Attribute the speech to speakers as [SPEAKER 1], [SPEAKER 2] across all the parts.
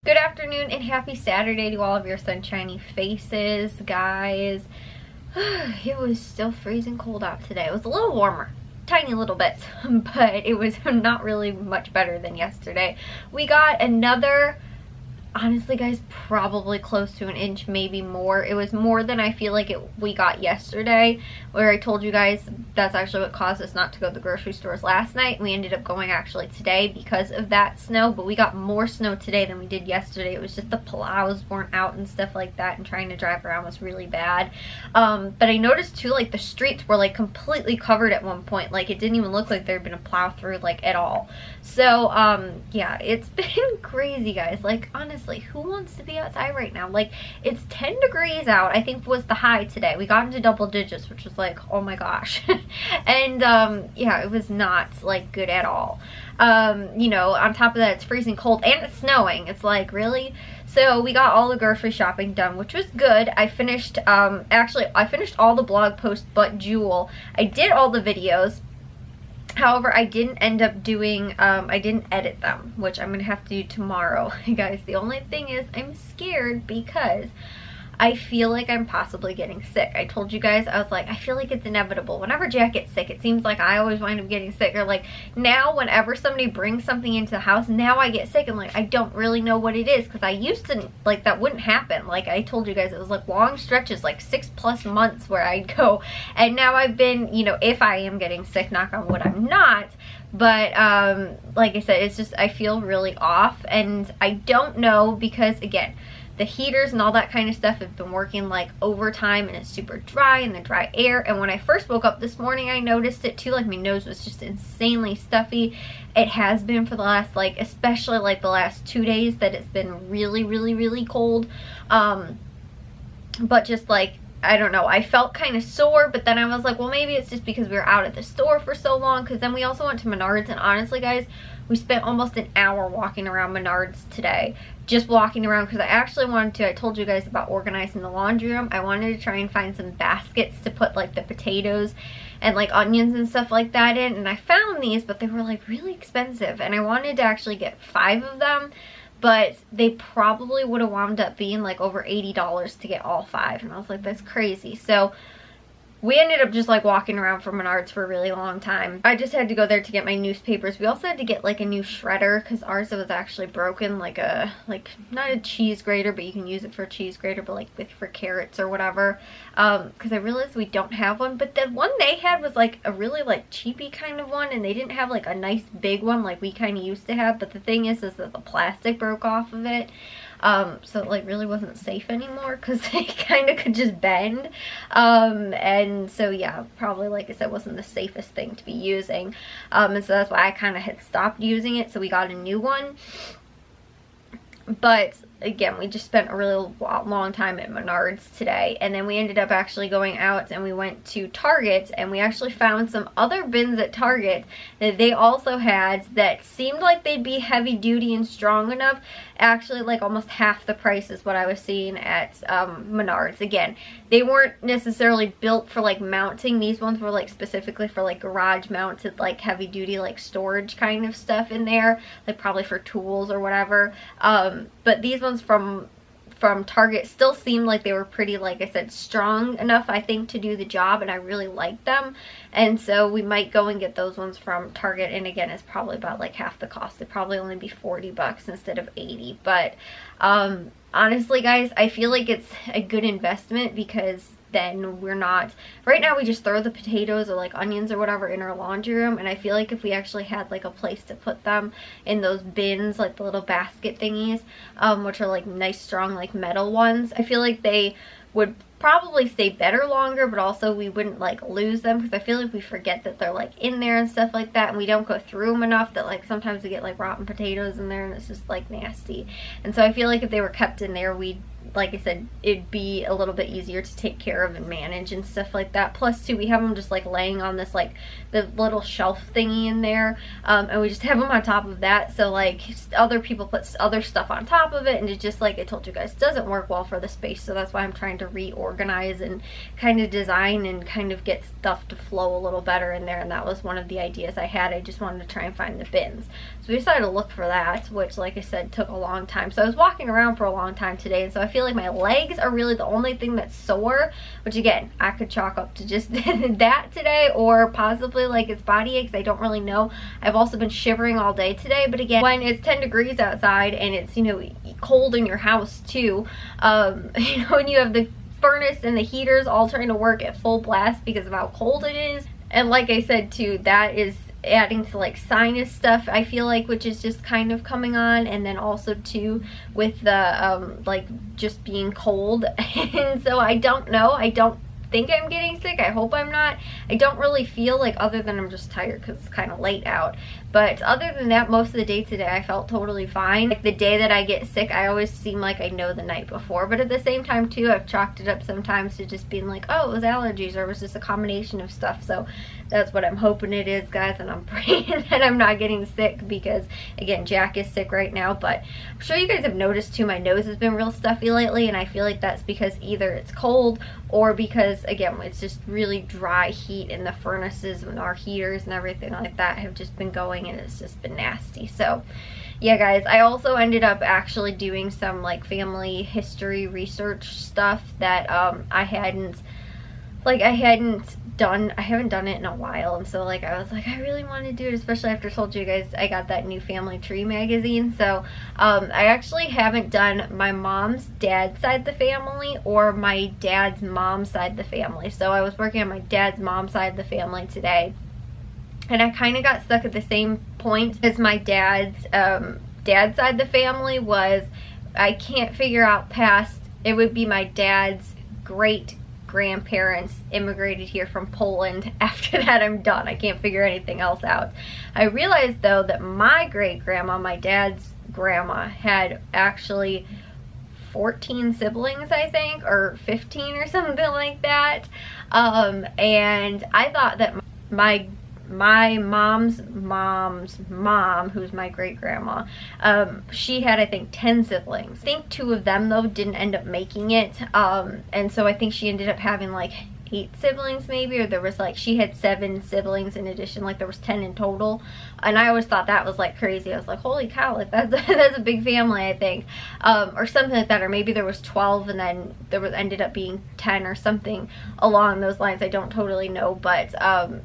[SPEAKER 1] Good afternoon and happy Saturday to all of your sunshiny faces, guys. It was still freezing cold out today. It was a little warmer, tiny little bit, but it was not really much better than yesterday. We got another, honestly guys, probably close to an inch, maybe more. It was more than I feel like we got yesterday, where I told you guys that's actually what caused us not to go to the grocery stores last night. We ended up going actually today because of that snow, but we got more snow today than we did yesterday. It was just the plows weren't out and stuff like that, and trying to drive around was really bad. But I noticed too, like the streets were like completely covered at one point. Like it didn't even look like there had been a plow through like at all. So yeah, it's been crazy, guys. Like honestly, who wants to be outside right now? Like it's 10 degrees out, I think was the high today. We got into double digits, which was like, oh my gosh. And yeah, it was not like good at all. You know, on top of that, it's freezing cold and it's snowing. It's like, really? So we got all the grocery shopping done, which was good. I finished actually I finished all the blog posts but Jewel. I did all the videos. However, I didn't end up doing, I didn't edit them, which I'm going to have to do tomorrow. Guys, the only thing is I'm scared because I feel like I'm possibly getting sick. I told you guys, I was like, I feel like it's inevitable. Whenever Jack gets sick, it seems like I always wind up getting sick. Or like now, whenever somebody brings something into the house, now I get sick and like I don't really know what it is, because I used to, like, that wouldn't happen. Like I told you guys, it was like long stretches, like 6+ months where I'd go. And now I've been, you know, if I am getting sick, knock on wood, I'm not. But like I said, it's just, I feel really off, and I don't know, because again, the heaters and all that kind of stuff have been working like overtime, and it's super dry in the dry air. And when I first woke up this morning, I noticed it too. Like my nose was just insanely stuffy. It has been for the last, like, especially like the last 2 days, that it's been really, really, really cold. But just like, I don't know, I felt kind of sore, but then I was like, well, maybe it's just because we were out at the store for so long, because then we also went to Menards, and honestly guys, we spent almost an hour walking around Menards today, just walking around, because I actually wanted to, I told you guys about organizing the laundry room. I wanted to try and find some baskets to put like the potatoes and like onions and stuff like that in, and I found these, but they were like really expensive, and I wanted to actually get 5 of them. But they probably would have wound up being like over $80 to get all 5. And I was like, that's crazy. So we ended up just like walking around for Menards for a really long time. I just had to go there to get my newspapers. We also had to get like a new shredder, because ours was actually broken. Like a, like not a cheese grater, but you can use it for a cheese grater, but like for carrots or whatever. Because I realized we don't have one. But the one they had was like a really like cheapy kind of one, and they didn't have like a nice big one like we kind of used to have. But the thing is that the plastic broke off of it. So it like really wasn't safe anymore, because they kind of could just bend. And so yeah, probably, like I said, wasn't the safest thing to be using. And so that's why I kind of had stopped using it. So we got a new one. But again, we just spent a really long time at Menards today, and then we ended up actually going out and we went to Target, and we actually found some other bins at Target that they also had that seemed like they'd be heavy duty and strong enough. Actually, like almost half the price is what I was seeing at Menards. Again, they weren't necessarily built for like mounting. These ones were like specifically for like garage mounted, like heavy duty, like storage kind of stuff in there, like probably for tools or whatever. But these ones from Target still seemed like they were pretty, like I said, strong enough, I think, to do the job, and I really liked them. And so we might go and get those ones from Target, and again, it's probably about like half the cost. They'd probably only be $40 instead of $80. But honestly guys, I feel like it's a good investment, because then we're not, right now we just throw the potatoes or like onions or whatever in our laundry room, and I feel like if we actually had like a place to put them in those bins, like the little basket thingies, which are like nice strong like metal ones, I feel like they would probably stay better longer, but also we wouldn't like lose them, because I feel like we forget that they're like in there and stuff like that, and we don't go through them enough, that like sometimes we get like rotten potatoes in there and it's just like nasty. And so I feel like if they were kept in there, we'd like I said, it'd be a little bit easier to take care of and manage and stuff like that. Plus too, we have them just like laying on this like the little shelf thingy in there, and we just have them on top of that, so like other people put other stuff on top of it, and it just, like I told you guys, doesn't work well for the space. So that's why I'm trying to reorganize and kind of design and kind of get stuff to flow a little better in there, and that was one of the ideas I had. I just wanted to try and find the bins, so we decided to look for that, which, like I said, took a long time. So I was walking around for a long time today, and so I feel like my legs are really the only thing that's sore, which again, I could chalk up to just that today, or possibly like it's body aches. I don't really know. I've also been shivering all day today, but again, when it's 10 degrees outside and it's, you know, cold in your house too, you know, when you have the furnace and the heaters all trying to work at full blast because of how cold it is, and like I said too, that is adding to like sinus stuff, I feel like, which is just kind of coming on, and then also too with the like just being cold. And so I don't know, I don't think I'm getting sick. I hope I'm not. I don't really feel like, other than I'm just tired because it's kind of late out, but other than that, most of the day today I felt totally fine. Like the day that I get sick, I always seem like I know the night before, but at the same time too, I've chalked it up sometimes to just being like, oh, it was allergies, or it was just a combination of stuff. So that's what I'm hoping it is, guys, and I'm praying that I'm not getting sick, because again, Jack is sick right now. But I'm sure you guys have noticed too, my nose has been real stuffy lately, and I feel like that's because either it's cold or because, again, it's just really dry heat in the furnaces, and our heaters and everything like that have just been going, and it's just been nasty. So yeah, guys, I also ended up actually doing some like family history research stuff that I haven't done it in a while, and so like I was like, I really want to do it, especially after I told you guys I got that new Family Tree magazine. So I actually haven't done my mom's dad's side of the family or my dad's mom's side of the family. So I was working on my dad's mom's side of the family today, and I kind of got stuck at the same point as my dad's side of the family was, I can't figure out past, it would be my dad's great grandparents immigrated here from Poland. After that, I'm done. I can't figure anything else out. I realized though that my great grandma, my dad's grandma, had actually 14 siblings, I think, or 15 or something like that. And I thought that my mom's mom, who's my great grandma, she had, I think, 10 siblings. I think 2 of them though didn't end up making it, and so I think she ended up having like 8 siblings maybe, or there was like, she had 7 siblings in addition, like there was 10 in total. And I always thought that was like crazy. I was like, holy cow, like that's a big family, I think, or something like that. Or maybe there was 12 and then there was ended up being 10 or something along those lines. I don't totally know, but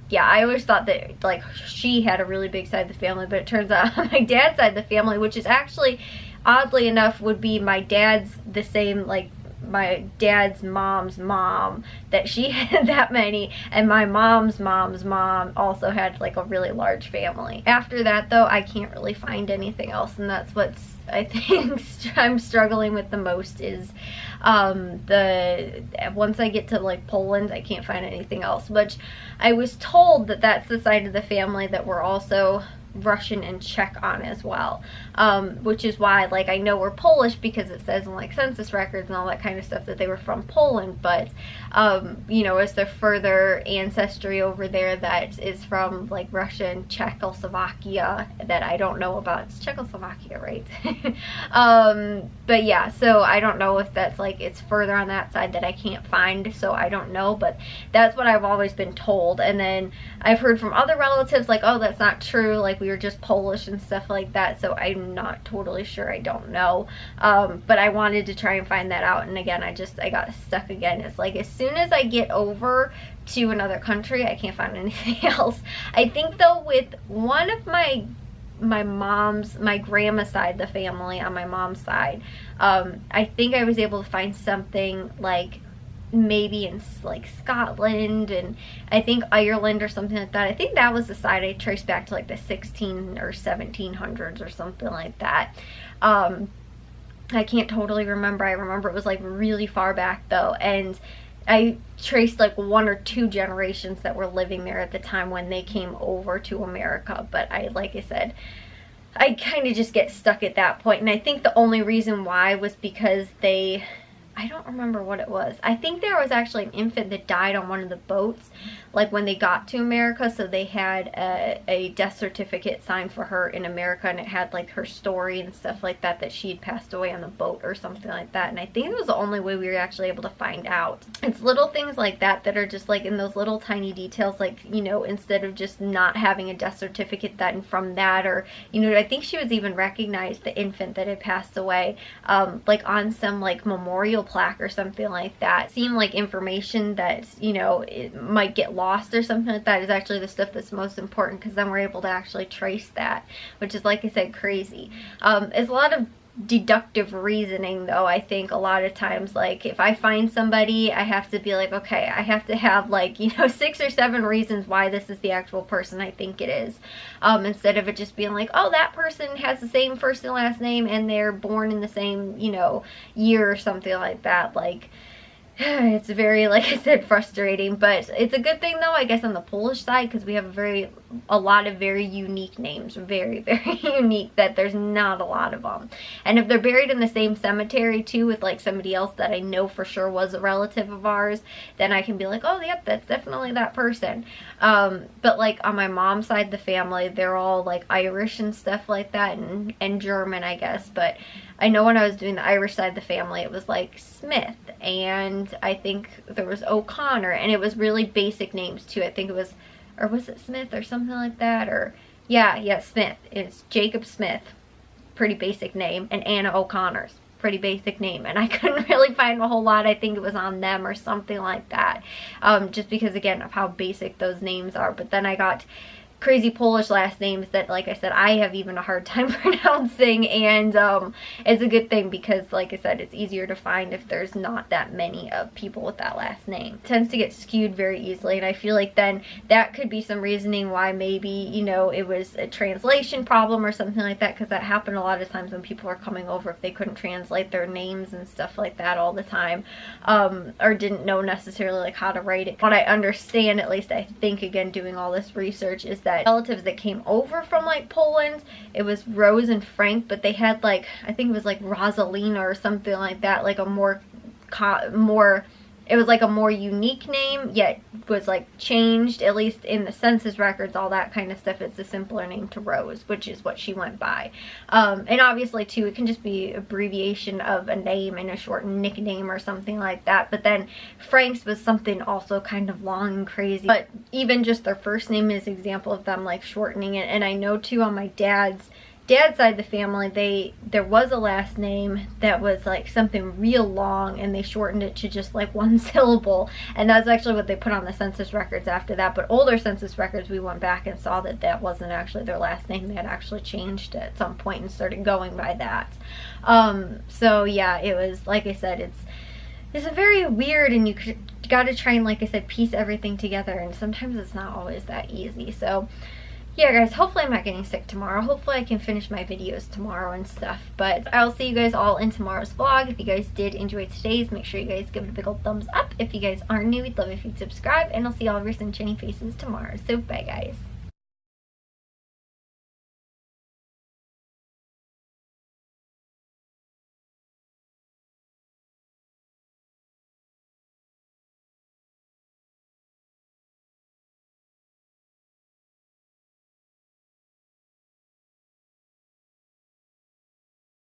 [SPEAKER 1] yeah, I always thought that like she had a really big side of the family, but it turns out my dad's side of the family, which is actually oddly enough would be my dad's the same, like my dad's mom's mom, that she had that many, and my mom's mom also had like a really large family. After that though, I can't really find anything else, and that's what's, I think, I'm struggling with the most is once I get to like Poland, I can't find anything else, which I was told that that's the side of the family that we're also Russian and Czech on as well, which is why, like, I know we're Polish because it says in like census records and all that kind of stuff that they were from Poland, but you know, is there further ancestry over there that is from like Russia and Czechoslovakia that I don't know about. It's Czechoslovakia, right? But yeah, so I don't know if that's like it's further on that side that I can't find, so I don't know, but that's what I've always been told. And then I've heard from other relatives like, oh, that's not true, like we were just Polish and stuff like that, so I'm not totally sure. I don't know, but I wanted to try and find that out. And again, I got stuck again. It's like as soon as I get over to another country, I can't find anything else. I think though with one of my grandma's side, the family on my mom's side, I think I was able to find something like maybe in like Scotland and I think Ireland or something like that. I think that was the side I traced back to like the 16 or 1700s or something like that. I can't totally remember. I remember it was like really far back though, and I traced like 1 or 2 generations that were living there at the time when they came over to America. But like I said, I kind of just get stuck at that point, and I think the only reason why was because they I don't remember what it was. I think there was actually an infant that died on one of the boats, like when they got to America, so they had a death certificate signed for her in America, and it had like her story and stuff like that, that she had passed away on the boat or something like that. And I think it was the only way we were actually able to find out. It's little things like that that are just like in those little tiny details, like, you know, instead of just not having a death certificate then from that, or, you know, I think she was even recognized, the infant that had passed away, like on some like memorial plaque or something like that. Seemed like information that, you know, it might get lost or something like that is actually the stuff that's most important, because then we're able to actually trace that, which is, like I said, crazy. It's a lot of deductive reasoning though. I think a lot of times, like if I find somebody, I have to be like, okay, I have to have like, you know, 6 or 7 reasons why this is the actual person I think it is, instead of it just being like, oh, that person has the same first and last name and they're born in the same, you know, year or something like that. Like, it's very, like I said, frustrating, but it's a good thing though, I guess, on the Polish side, because we have a lot of very unique names, very, very unique, that there's not a lot of them. And if they're buried in the same cemetery too with like somebody else that I know for sure was a relative of ours, then I can be like, oh yep, that's definitely that person. But like on my mom's side of the family, they're all like Irish and stuff like that, and German, I guess. But I know when I was doing the Irish side of the family, it was like Smith, and I think there was O'Connor, and it was really basic names too. I think it was, or was it Smith or something like that, or yeah, Smith. It's Jacob Smith, pretty basic name, and Anna O'Connor's pretty basic name, and I couldn't really find a whole lot. I think it was on them or something like that, just because, again, of how basic those names are. But then I got crazy Polish last names that, like I said, I have even a hard time pronouncing, and it's a good thing, because like I said, it's easier to find if there's not that many of people with that last name. It tends to get skewed very easily, and I feel like then that could be some reasoning why maybe, you know, it was a translation problem or something like that, because that happened a lot of times when people were coming over, if they couldn't translate their names and stuff like that all the time, or didn't know necessarily like how to write it. What I understand, at least I think, again, doing all this research, is that relatives that came over from like Poland, it was Rose and Frank, but they had like, I think it was like Rosalina or something like that, like a more it was like a more unique name, yet was like changed, at least in the census records, all that kind of stuff. It's a simpler name to Rose, which is what she went by. And obviously too, it can just be abbreviation of a name and a shortened nickname or something like that. But then Frank's was something also kind of long and crazy. But even just their first name is an example of them like shortening it. And I know too, on my dad's side of the family, there was a last name that was like something real long, and they shortened it to just like 1 syllable, and that's actually what they put on the census records after that. But older census records, we went back and saw that that wasn't actually their last name. They had actually changed it at some point and started going by that. So yeah, it was, like I said, it's a very weird, and you gotta try and, like I said, piece everything together, and sometimes it's not always that easy. So yeah, guys, hopefully I'm not getting sick tomorrow. Hopefully I can finish my videos tomorrow and stuff. But I'll see you guys all in tomorrow's vlog. If you guys did enjoy today's, make sure you guys give it a big old thumbs up. If you guys are new, we'd love if you'd subscribe. And I'll see all of your sunshiny faces tomorrow. So bye, guys.